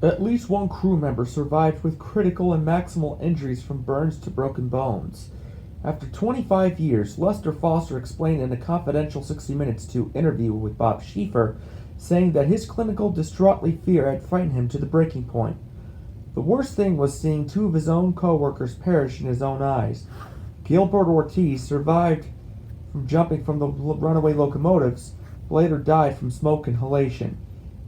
At least one crew member survived with critical and maximal injuries from burns to broken bones. After 25 years, Lester Foster explained in a confidential 60 Minutes 2 interview with Bob Schieffer, saying that his clinical distraughtly fear had frightened him to the breaking point. The worst thing was seeing two of his own co-workers perish in his own eyes. Gilbert Ortiz survived from jumping from the runaway locomotives, but later died from smoke inhalation.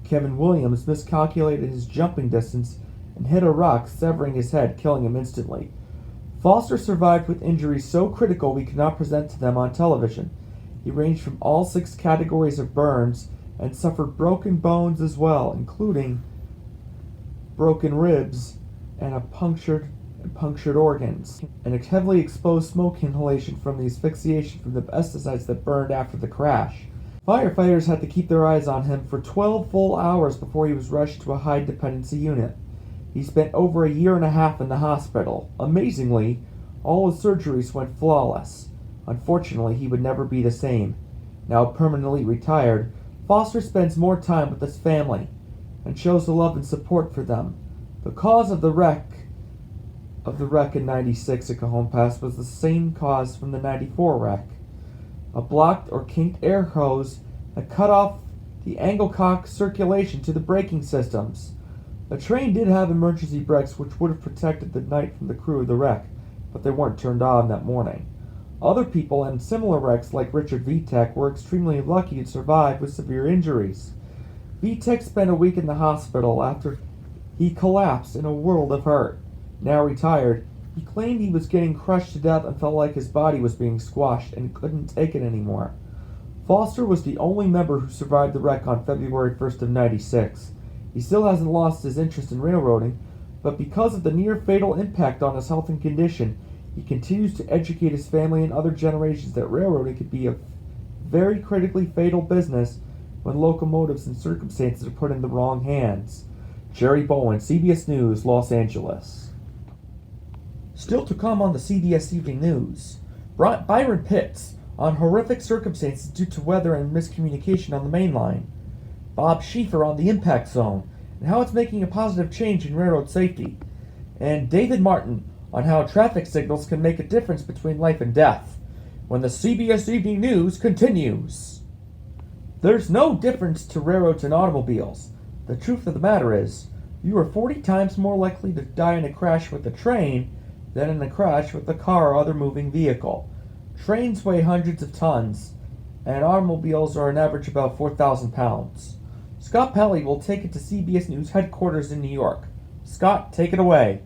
Kevin Williams miscalculated his jumping distance and hit a rock, severing his head, killing him instantly. Foster survived with injuries so critical we could not present to them on television. He ranged from all 6 categories of burns and suffered broken bones as well, including broken ribs and punctured organs, and a heavily exposed smoke inhalation from the asphyxiation from the pesticides that burned after the crash. Firefighters had to keep their eyes on him for 12 full hours before he was rushed to a high dependency unit. He spent over a year and a half in the hospital. Amazingly, all his surgeries went flawless. Unfortunately, he would never be the same. Now permanently retired, Foster spends more time with his family and shows the love and support for them. The cause of the wreck in 96 at Cajon Pass was the same cause from the 94 wreck. A blocked or kinked air hose had cut off the angle cock circulation to the braking systems. The train did have emergency brakes which would have protected the night from the crew of the wreck, but they weren't turned on that morning. Other people in similar wrecks like Richard Vitek were extremely lucky to survive with severe injuries. Vitek spent a week in the hospital after he collapsed in a world of hurt. Now retired, he claimed he was getting crushed to death and felt like his body was being squashed and couldn't take it anymore. Foster was the only member who survived the wreck on February 1st of 96. He still hasn't lost his interest in railroading, but because of the near-fatal impact on his health and condition, he continues to educate his family and other generations that railroading could be a very critically fatal business when locomotives and circumstances are put in the wrong hands. Jerry Bowen, CBS News, Los Angeles. Still to come on the CBS Evening News, Byron Pitts on horrific circumstances due to weather and miscommunication on the main line. Bob Schieffer on the impact zone and how it's making a positive change in railroad safety. And David Martin on how traffic signals can make a difference between life and death. When the CBS Evening News continues. There's no difference to railroads and automobiles. The truth of the matter is, you are 40 times more likely to die in a crash with a train than in a crash with a car or other moving vehicle. Trains weigh hundreds of tons, and automobiles are on average about 4,000 pounds. Scott Pelley will take it to CBS News headquarters in New York. Scott, take it away.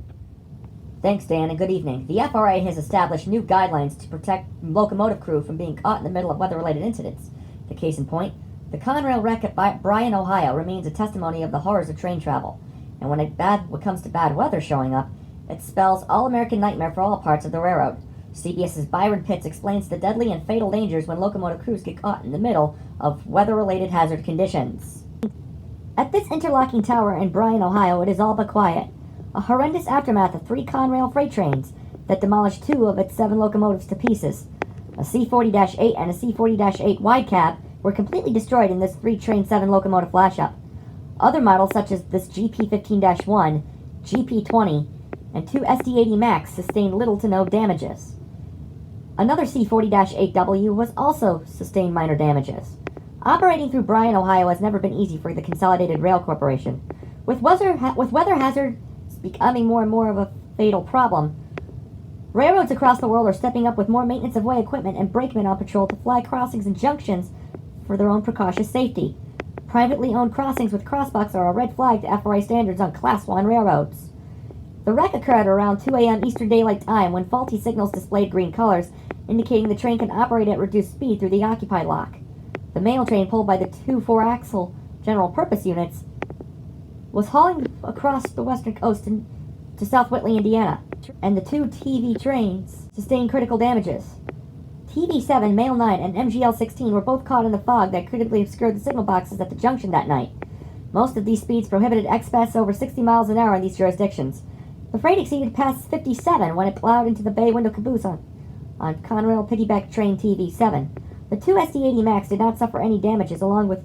Thanks, Dan, and good evening. The FRA has established new guidelines to protect locomotive crew from being caught in the middle of weather-related incidents. The case in point, the Conrail wreck at Bryan, Ohio remains a testimony of the horrors of train travel. And when it comes to bad weather showing up, it spells all-American nightmare for all parts of the railroad. CBS's Byron Pitts explains the deadly and fatal dangers when locomotive crews get caught in the middle of weather-related hazard conditions. At this interlocking tower in Bryan, Ohio, it is all but quiet. A horrendous aftermath of 3 Conrail freight trains that demolished 2 of its 7 locomotives to pieces. A C-40-8 and a C-40-8 wide cab were completely destroyed in this 3-train 7 locomotive flash-up. Other models such as this GP-15-1, GP-20, and 2 SD-80 Max sustained little to no damages. Another C-40-8W was also sustained minor damages. Operating through Bryan, Ohio has never been easy for the Consolidated Rail Corporation. With weather hazards becoming more and more of a fatal problem, railroads across the world are stepping up with more maintenance of way equipment and brakemen on patrol to flag crossings and junctions for their own precautious safety. Privately owned crossings with crossbucks are a red flag to FRA standards on Class 1 railroads. The wreck occurred around 2 a.m. Eastern Daylight Time when faulty signals displayed green colors, indicating the train can operate at reduced speed through the occupied lock. The mail train, pulled by the 2 4-axle general purpose units, was hauling across the western coast to South Whitley, Indiana, and the 2 TV trains sustained critical damages. TV7, Mail 9, and MGL-16 were both caught in the fog that critically obscured the signal boxes at the junction that night. Most of these speeds prohibited express over 60 miles an hour in these jurisdictions. The freight exceeded past 57 when it plowed into the bay window caboose on Conrail piggyback train TV7. The 2 SD-80 Max did not suffer any damages along with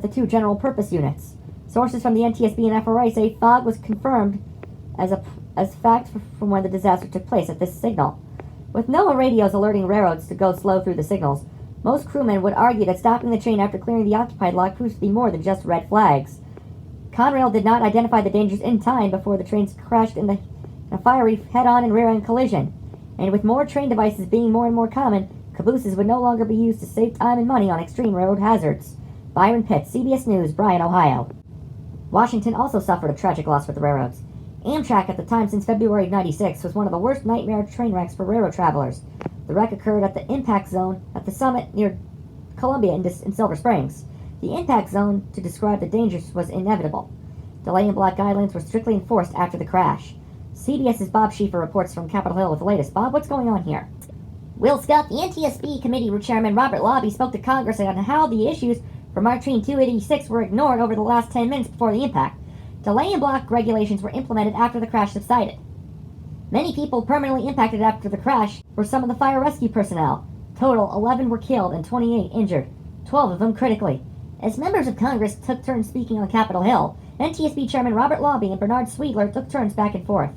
the 2 general purpose units. Sources from the NTSB and FRA say fog was confirmed as fact from when the disaster took place at this signal. With no radios alerting railroads to go slow through the signals, most crewmen would argue that stopping the train after clearing the occupied lot proves to be more than just red flags. Conrail did not identify the dangers in time before the trains crashed in a fiery head-on and rear-end collision, and with more train devices being more and more common, cabooses would no longer be used to save time and money on extreme railroad hazards. Byron Pitts, CBS News, Bryan, Ohio. Washington also suffered a tragic loss for the railroads. Amtrak, at the time since February of '96, was one of the worst nightmare train wrecks for railroad travelers. The wreck occurred at the impact zone at the summit near Columbia in Silver Springs. The impact zone, to describe the dangers, was inevitable. Delay and block guidelines were strictly enforced after the crash. CBS's Bob Schieffer reports from Capitol Hill with the latest. Bob, what's going on here? Will Scott, the NTSB Committee Chairman Robert Lobby spoke to Congress on how the issues for MARC Train 286 were ignored over the last 10 minutes before the impact. Delay and block regulations were implemented after the crash subsided. Many people permanently impacted after the crash were some of the fire rescue personnel. Total, 11 were killed and 28 injured, 12 of them critically. As members of Congress took turns speaking on Capitol Hill, NTSB Chairman Robert Lobby and Bernard Sweedler took turns back and forth.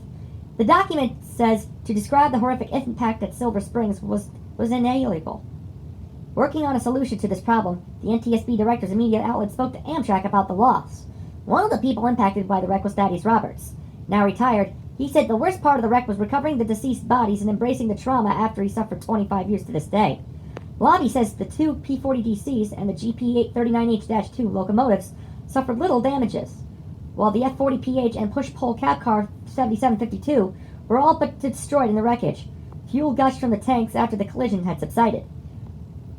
The document says to describe the horrific impact at Silver Springs was inalienable. Working on a solution to this problem, the NTSB director's immediate outlet spoke to Amtrak about the loss. One of the people impacted by the wreck was Thaddeus Roberts. Now retired, he said the worst part of the wreck was recovering the deceased bodies and embracing the trauma after he suffered 25 years to this day. Lobby says the two P-40DCs and the GP-39H-2 locomotives suffered little damages, while the F-40PH and push-pull cab car 7752 were all but destroyed in the wreckage. Fuel gushed from the tanks after the collision had subsided.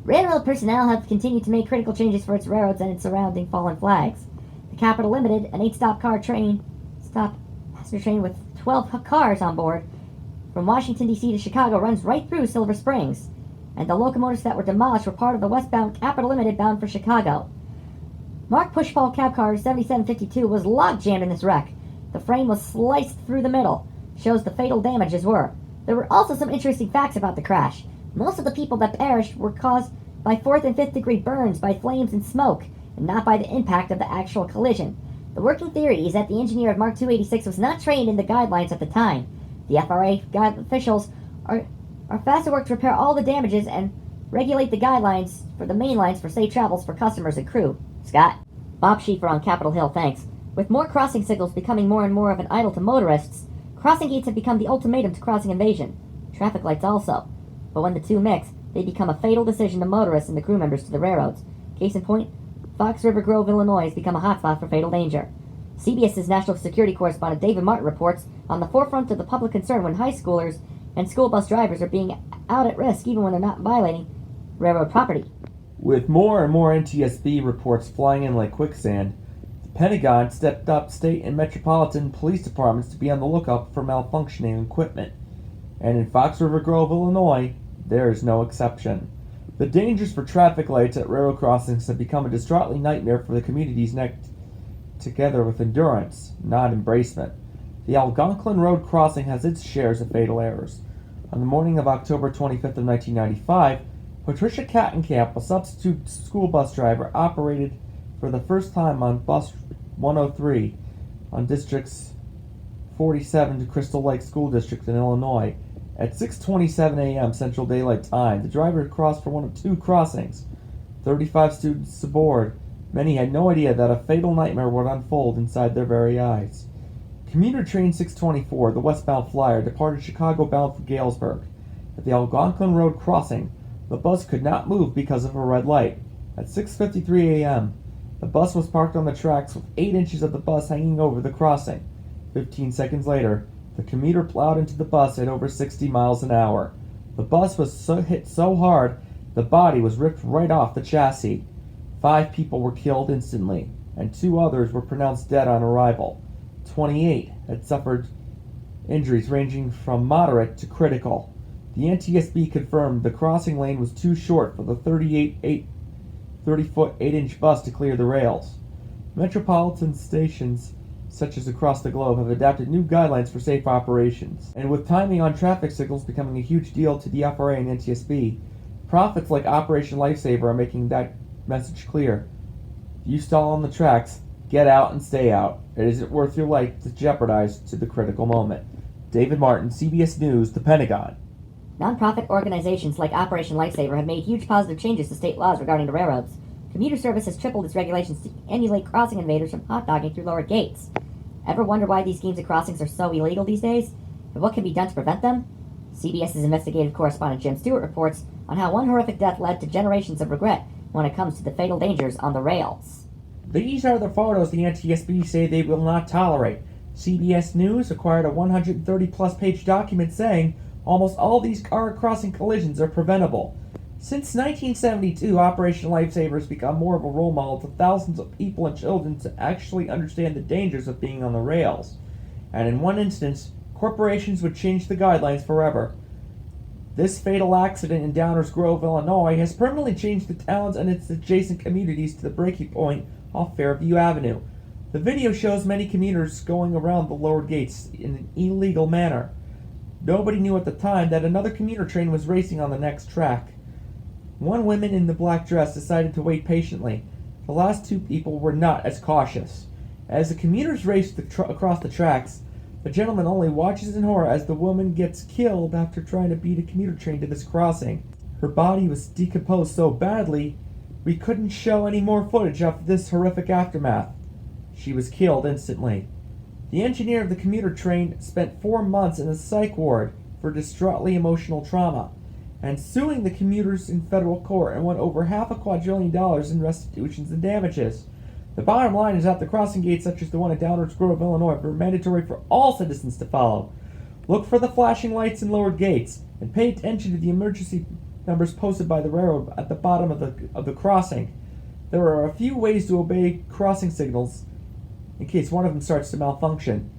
Railroad personnel have continued to make critical changes for its railroads and its surrounding fallen flags. The Capital Limited, an 8-stop passenger train with 12 cars on board, from Washington, D.C. to Chicago, runs right through Silver Springs, and the locomotives that were demolished were part of the westbound Capital Limited bound for Chicago. MARC push-pull cab car 7752 was log-jammed in this wreck. The frame was sliced through the middle, shows the fatal damages were. There were also some interesting facts about the crash. Most of the people that perished were caused by 4th and 5th degree burns by flames and smoke, and not by the impact of the actual collision. The working theory is that the engineer of MARC 286 was not trained in the guidelines at the time. The FRA officials are fast at work to repair all the damages and regulate the guidelines for the main lines for safe travels for customers and crew. Scott? Bob Schieffer on Capitol Hill, thanks. With more crossing signals becoming more and more of an idol to motorists, crossing gates have become the ultimatum to crossing invasion. Traffic lights also. But when the two mix, they become a fatal decision to motorists and the crew members to the railroads. Case in point, Fox River Grove, Illinois has become a hotspot for fatal danger. CBS's national security correspondent David Martin reports on the forefront of the public concern when high schoolers and school bus drivers are being out at risk even when they're not violating railroad property. With more and more NTSB reports flying in like quicksand, the Pentagon stepped up state and metropolitan police departments to be on the lookout for malfunctioning equipment. And in Fox River Grove, Illinois, there is no exception. The dangers for traffic lights at railroad crossings have become a distraught nightmare for the communities next together with endurance, not embracement. The Algonquin Road crossing has its shares of fatal errors. On the morning of October 25th of 1995, Patricia Cattenkamp, a substitute school bus driver, operated for the first time on Bus 103 on Districts 47 to Crystal Lake School District in Illinois. At 6:27 a.m. Central Daylight Time, the driver crossed for one of two crossings. 35 students aboard. Many had no idea that a fatal nightmare would unfold inside their very eyes. Commuter Train 624, the westbound flyer, departed Chicago bound for Galesburg. At the Algonquin Road crossing, the bus could not move because of a red light. At 6:53 a.m., the bus was parked on the tracks with 8 inches of the bus hanging over the crossing. 15 seconds later, the commuter plowed into the bus at over 60 miles an hour. The bus was hit so hard, the body was ripped right off the chassis. 5 people were killed instantly, and 2 others were pronounced dead on arrival. 28 had suffered injuries ranging from moderate to critical. The NTSB confirmed the crossing lane was too short for the 30-foot 8-inch bus to clear the rails. Metropolitan stations such as across the globe have adapted new guidelines for safe operations. And with timing on traffic signals becoming a huge deal to the FRA and NTSB, profits like Operation Lifesaver are making that message clear. If you stall on the tracks, Get out and stay out. It isn't worth your life to jeopardize to the critical moment. David Martin, CBS News, The Pentagon. Nonprofit organizations like Operation Lifesaver have made huge positive changes to state laws regarding the railroads. Commuter service has tripled its regulations to emulate crossing invaders from hot-dogging through lower gates. Ever wonder why these schemes of crossings are so illegal these days? And what can be done to prevent them? CBS's investigative correspondent Jim Stewart reports on how one horrific death led to generations of regret when it comes to the fatal dangers on the rails. These are the photos the NTSB say they will not tolerate. CBS News acquired a 130-plus page document saying almost all these car crossing collisions are preventable. Since 1972, Operation Lifesaver has become more of a role model to thousands of people and children to actually understand the dangers of being on the rails. And in one instance, corporations would change the guidelines forever. This fatal accident in Downers Grove, Illinois, has permanently changed the towns and its adjacent communities to the breaking point off Fairview Avenue. The video shows many commuters going around the lower gates in an illegal manner. Nobody knew at the time that another commuter train was racing on the next track. One woman in the black dress decided to wait patiently. The last two people were not as cautious. As the commuters raced across the tracks, the gentleman only watches in horror as the woman gets killed after trying to beat a commuter train to this crossing. Her body was decomposed so badly, we couldn't show any more footage of this horrific aftermath. She was killed instantly. The engineer of the commuter train spent 4 months in a psych ward for distraughtly emotional trauma, and suing the commuters in federal court and won over $500 million in restitutions and damages. The bottom line is that the crossing gates such as the one at Downers Grove, Illinois, are mandatory for all citizens to follow. Look for the flashing lights and lowered gates, and pay attention to the emergency numbers posted by the railroad at the bottom of the crossing. There are a few ways to obey crossing signals in case one of them starts to malfunction.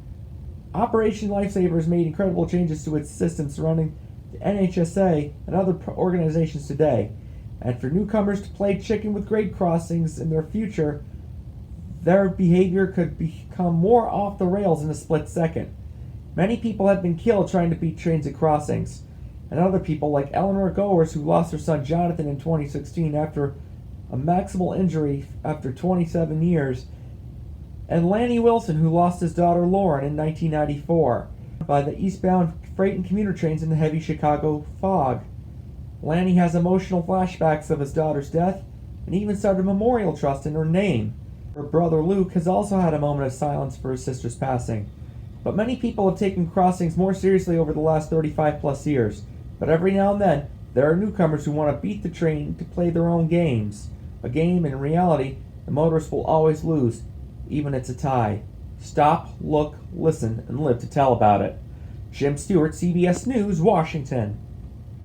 Operation Lifesaver has made incredible changes to its system surrounding the NHSA and other organizations today. And for newcomers to play chicken with grade crossings in their future, their behavior could become more off the rails in a split second. Many people have been killed trying to beat trains at crossings, and other people like Eleanor Goers, who lost her son Jonathan in 2016 after a maximal injury after 27 years, and Lanny Wilson, who lost his daughter Lauren in 1994 by the eastbound freight and commuter trains in the heavy Chicago fog. Lanny has emotional flashbacks of his daughter's death and even started a memorial trust in her name. Her brother Luke has also had a moment of silence for his sister's passing. But many people have taken crossings more seriously over the last 35 plus years. But every now and then, there are newcomers who want to beat the train to play their own games. A game, in reality, the motorists will always lose, even if it's a tie. Stop, look, listen, and live to tell about it. Jim Stewart, CBS News, Washington.